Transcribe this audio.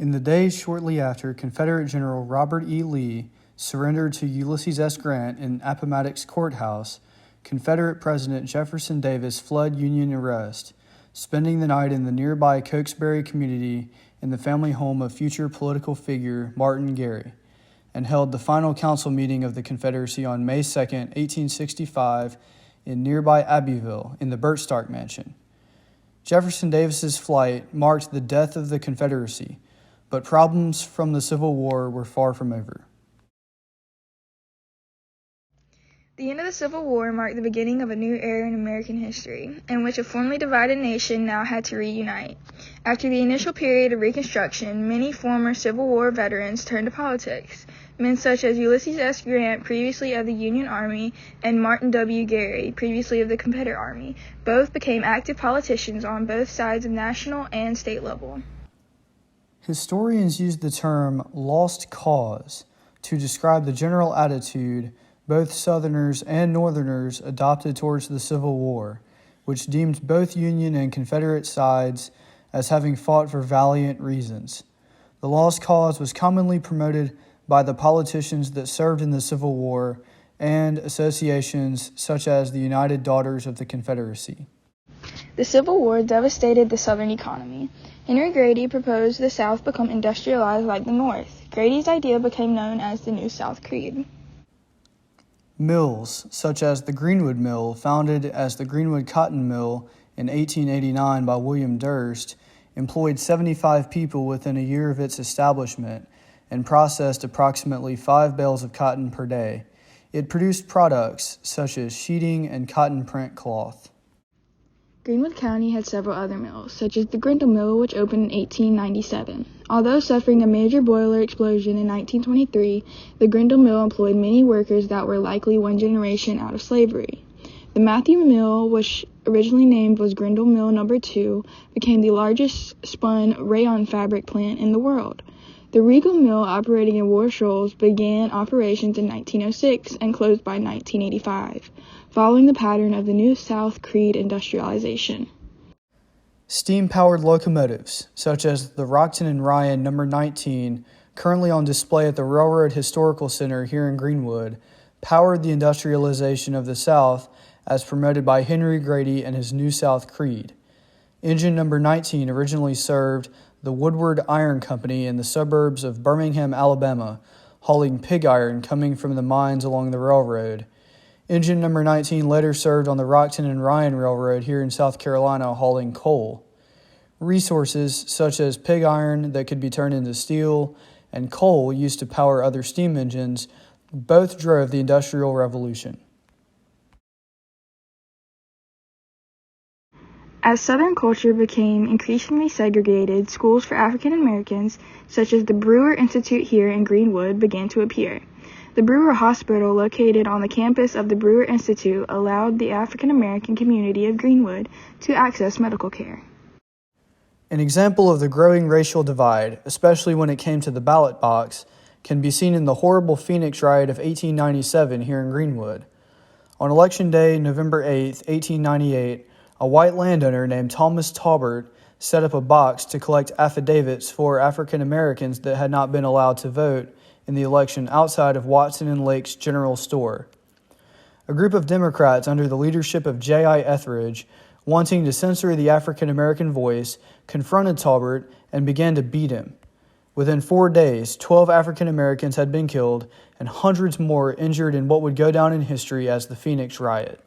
In the days shortly after Confederate General Robert E. Lee surrendered to Ulysses S. Grant in Appomattox Courthouse, Confederate President Jefferson Davis fled Union arrest, spending the night in the nearby Cokesbury community in the family home of future political figure Martin Gary, and held the final council meeting of the Confederacy on May 2, 1865, in nearby Abbeville in the Burtstark Mansion. Jefferson Davis's flight marked the death of the Confederacy, but problems from the Civil War were far from over. The end of the Civil War marked the beginning of a new era in American history, in which a formerly divided nation now had to reunite. After the initial period of Reconstruction, many former Civil War veterans turned to politics. Men such as Ulysses S. Grant, previously of the Union Army, and Martin W. Gary, previously of the Confederate Army, both became active politicians on both sides of national and state level. Historians use the term lost cause to describe the general attitude both Southerners and Northerners adopted towards the Civil War, which deemed both Union and Confederate sides as having fought for valiant reasons. The lost cause was commonly promoted by the politicians that served in the Civil War and associations such as the United Daughters of the Confederacy. The Civil War devastated the Southern economy. Henry Grady proposed the South become industrialized like the North. Grady's idea became known as the New South Creed. Mills, such as the Greenwood Mill, founded as the Greenwood Cotton Mill in 1889 by William Durst, employed 75 people within a year of its establishment and processed approximately 5 bales of cotton per day. It produced products such as sheeting and cotton print cloth. Greenwood County had several other mills, such as the Grindle Mill, which opened in 1897. Although suffering a major boiler explosion in 1923, the Grindle Mill employed many workers that were likely one generation out of slavery. The Matthew Mill, which originally named was Grindle Mill No. 2, became the largest spun rayon fabric plant in the world. The Regal Mill, operating in War Shoals, began operations in 1906 and closed by 1985, following the pattern of the New South Creed industrialization. Steam-powered locomotives, such as the Rockton and Ryan No. 19, currently on display at the Railroad Historical Center here in Greenwood, powered the industrialization of the South as promoted by Henry Grady and his New South Creed. Engine No. 19 originally served the Woodward Iron Company in the suburbs of Birmingham, Alabama, hauling pig iron coming from the mines along the railroad. Engine No. 19 later served on the Rockton and Ryan Railroad here in South Carolina, hauling coal. Resources such as pig iron that could be turned into steel and coal used to power other steam engines both drove the Industrial Revolution. As Southern culture became increasingly segregated, schools for African Americans, such as the Brewer Institute here in Greenwood, began to appear. The Brewer Hospital, located on the campus of the Brewer Institute, allowed the African American community of Greenwood to access medical care. An example of the growing racial divide, especially when it came to the ballot box, can be seen in the horrible Phoenix riot of 1897 here in Greenwood. On Election Day, November 8, 1898, a white landowner named Thomas Taubert set up a box to collect affidavits for African Americans that had not been allowed to vote in the election outside of Watson and Lake's General Store. A group of Democrats under the leadership of J.I. Etheridge, wanting to censor the African American voice, confronted Taubert and began to beat him. Within 4 days, 12 African Americans had been killed and hundreds more injured in what would go down in history as the Phoenix riot.